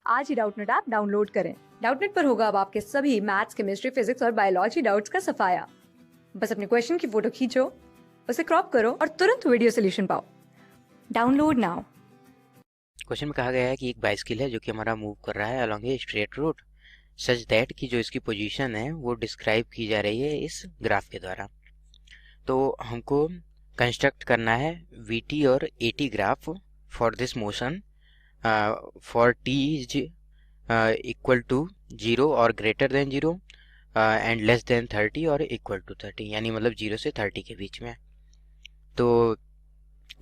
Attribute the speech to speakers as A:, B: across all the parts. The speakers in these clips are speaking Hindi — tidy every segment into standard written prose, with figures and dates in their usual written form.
A: आज ही डाउटनेट ऐप डाउनलोड करें। डाउटनेट पर होगा अब आपके सभी मैथ्स, केमिस्ट्री, फिजिक्स और बायोलॉजी डाउट्स का सफाया। बस अपने क्वेश्चन की फोटो खींचो, उसे क्रॉप करो और तुरंत वीडियो सोल्यूशन पाओ। Download now.
B: क्वेश्चन में कहा गया है कि एक बाइसिकल है जो कि हमारा मूव कर रहा है along a straight road such that कि जो इसकी पोजीशन है वो डिस्क्राइब की जा रही है इस ग्राफ के द्वारा। तो हमको कंस्ट्रक्ट करना है वीटी और AT graph for this motion for T is equal to 0 और greater than 0 and less than 30 और इक्वल टू 30, यानी मतलब 0 से 30 के बीच में। तो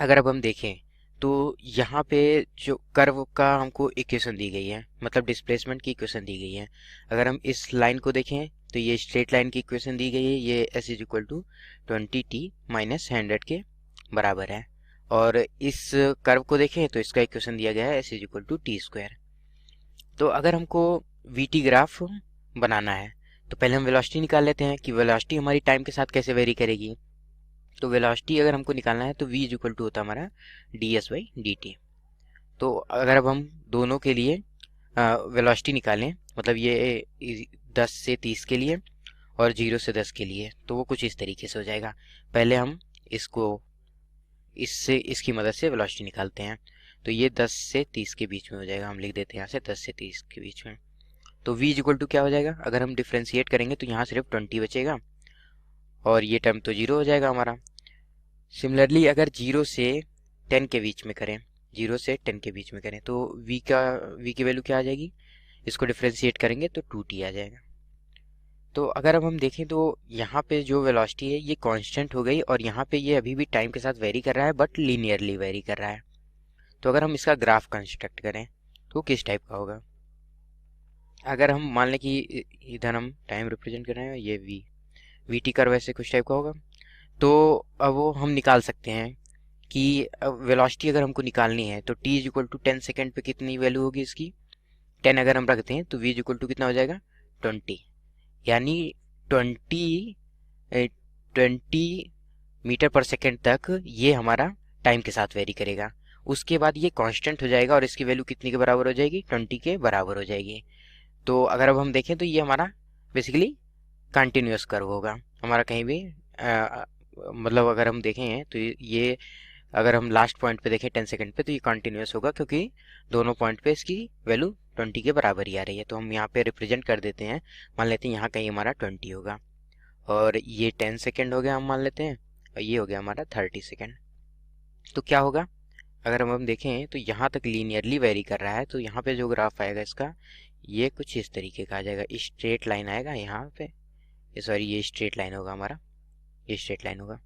B: अगर अब हम देखें तो यहाँ पे जो कर्व का हमको इक्वेशन दी गई है, मतलब डिस्प्लेसमेंट की इक्वेशन दी गई है। अगर हम इस लाइन को देखें तो ये स्ट्रेट लाइन की इक्वेशन दी गई है, ये s is equal to 20t minus 100 के बराबर है। और इस कर्व को देखें तो इसका इक्वेशन दिया गया है s is equal to T square. तो अगर हमको vt ग्राफ बनाना है तो पहले हम वेलोसिटी निकाल लेते हैं कि वेलोसिटी हमारी टाइम के साथ कैसे वेरी करेगी। तो वेलोसिटी अगर हमको निकालना है तो v इज इक्वल टू होता है हमारा ds बाई dt। तो अगर अब हम दोनों के लिए वेलोसिटी निकालें, मतलब ये 10 से 30 के लिए और 0 से 10 के लिए, तो वो कुछ इस तरीके से हो जाएगा। पहले हम इसको इसकी मदद से वेलोसिटी निकालते हैं। तो ये 10 से 30 के बीच में हो जाएगा, हम लिख देते हैं यहाँ से 10 से 30 के बीच में। तो v इज इक्वल टू क्या हो जाएगा, अगर हम डिफ्रेंशिएट करेंगे तो यहाँ सिर्फ 20 बचेगा और ये टर्म तो 0 हो जाएगा हमारा। सिमिलरली अगर 0 से 10 के बीच में करें, 0 से 10 के बीच में करें तो v की वैल्यू क्या आ जाएगी, इसको डिफ्रेंशिएट करेंगे तो 2t आ जाएगा। तो अगर अब हम देखें तो यहाँ पे जो वेलोसिटी है ये कांस्टेंट हो गई और यहाँ पे ये अभी भी टाइम के साथ वेरी कर रहा है बट लीनियरली वेरी कर रहा है। तो अगर हम इसका ग्राफ कंस्ट्रक्ट करें तो किस टाइप का होगा। अगर हम मान लें कि इधर हम टाइम रिप्रेजेंट कर रहे हैं, ये वी टी कर्व ऐसे कुछ टाइप का होगा। तो अब वो हम निकाल सकते हैं कि वेलोसिटी अगर हमको निकालनी है तो t is equal to 10 second पे कितनी वैल्यू होगी इसकी, 10 अगर हम रखते हैं तो v इज इक्वल टू कितना हो जाएगा 20, यानी 20 20 मीटर पर सेकेंड तक ये हमारा टाइम के साथ वेरी करेगा। उसके बाद ये कांस्टेंट हो जाएगा और इसकी वैल्यू कितनी के बराबर हो जाएगी, 20 के बराबर हो जाएगी। तो अगर अब हम देखें तो ये हमारा बेसिकली कंटिन्यूअस कर्व होगा हमारा, कहीं भी मतलब अगर हम देखें तो ये अगर हम लास्ट पॉइंट पे देखें 10 सेकंड पे तो ये कंटिन्यूअस होगा क्योंकि दोनों पॉइंट पे इसकी वैल्यू 20 के बराबर ही आ रही है। तो हम यहाँ पे रिप्रेजेंट कर देते हैं, मान लेते हैं यहाँ कहीं हमारा 20 होगा और ये 10 सेकंड हो गया हम मान लेते हैं और ये हो गया हमारा 30 सेकंड। तो क्या होगा, अगर हम देखें तो यहाँ तक लीनियरली वेरी कर रहा है तो यहाँ पे जो ग्राफ आएगा इसका ये कुछ इस तरीके का आ जाएगा, स्ट्रेट लाइन आएगा यहाँ पे, सॉरी ये स्ट्रेट लाइन होगा हमारा, ये स्ट्रेट लाइन होगा।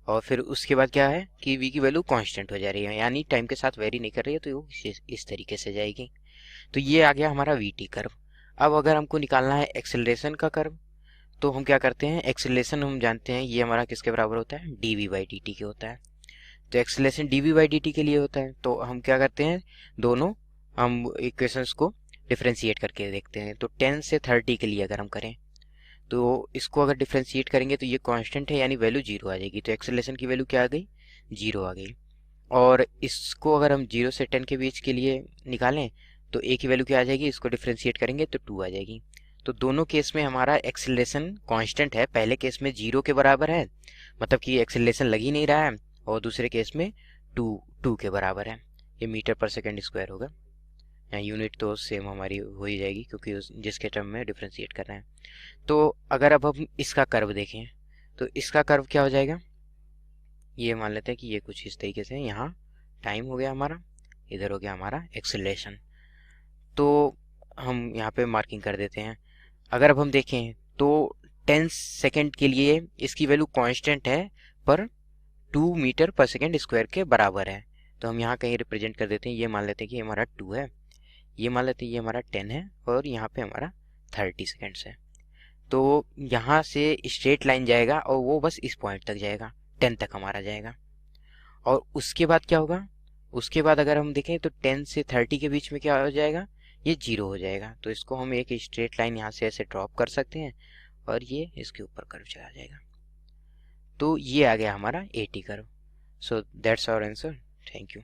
B: और फिर उसके बाद क्या है कि v की वैल्यू कांस्टेंट हो जा रही है, यानी टाइम के साथ वेरी नहीं कर रही है, तो वो इस तरीके से जाएगी। तो ये आ गया हमारा वी टी कर्व। अब अगर हमको निकालना है एक्सेलरेशन का कर्व तो हम क्या करते हैं, एक्सेलरेशन हम जानते हैं ये हमारा किसके बराबर होता है, D V by D T के होता है। तो acceleration D V by D T के लिए होता है, तो हम क्या करते हैं दोनों हम इक्वेशंस को डिफ्रेंशिएट करके देखते हैं। तो 10 से 30 के लिए अगर हम करें तो इसको अगर डिफ्रेंशिएट करेंगे तो ये कांस्टेंट है यानी वैल्यू 0 आ जाएगी, तो एक्सेलरेशन की वैल्यू क्या आ गई, 0 आ गई। और इसको अगर हम 0 से 10 के बीच के लिए निकालें तो a की वैल्यू क्या आ जाएगी, इसको डिफ्रेंशिएट करेंगे तो 2 आ जाएगी। तो दोनों केस में हमारा एक्सेलरेशन कांस्टेंट है, पहले केस में 0 के बराबर है मतलब कि एक्सेलरेशन लग ही नहीं रहा है, और दूसरे केस में 2 के बराबर है। ये मीटर पर सेकेंड स्क्वायर होगा, यूनिट तो सेम हमारी हो ही जाएगी क्योंकि जिसके टर्म में डिफ्रेंशिएट कर रहे हैं। तो अगर अब हम इसका कर्व देखें तो इसका कर्व क्या हो जाएगा, ये मान लेते हैं कि ये कुछ इस तरीके से, यहाँ टाइम हो गया हमारा, इधर हो गया हमारा एक्सेलरेशन। तो हम यहाँ पे मार्किंग कर देते हैं। अगर अब हम देखें तो 10 सेकेंड के लिए इसकी वैल्यू कांस्टेंट है पर 2 मीटर पर सेकेंड स्क्वायर के बराबर है। तो हम यहाँ कहीं रिप्रेजेंट कर देते हैं, ये मान लेते हैं कि हमारा 2 है, ये मान लेते हैं ये हमारा 10 है और यहाँ पे हमारा 30 सेकेंड्स है। तो यहाँ से स्ट्रेट लाइन जाएगा और वो बस इस पॉइंट तक जाएगा, 10 तक हमारा जाएगा। और उसके बाद क्या होगा, उसके बाद अगर हम देखें तो 10 से 30 के बीच में क्या हो जाएगा, ये 0 हो जाएगा। तो इसको हम एक स्ट्रेट लाइन यहाँ से ऐसे ड्रॉप कर सकते हैं और ये इसके ऊपर कर्व चला जाएगा। तो ये आ गया हमारा AT curve. So that's our answer. Thank you.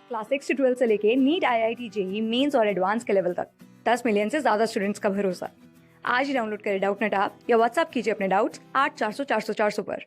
A: Class 6 से 12 से लेके नीट, IIT, जेईई मेंस और एडवांस के लेवल तक 10 मिलियन से ज्यादा स्टूडेंट्स का भरोसा। आज ही डाउनलोड करें डाउटनेट ऐप या व्हाट्सएप कीजिए अपने डाउट्स 8400 400 400 पर।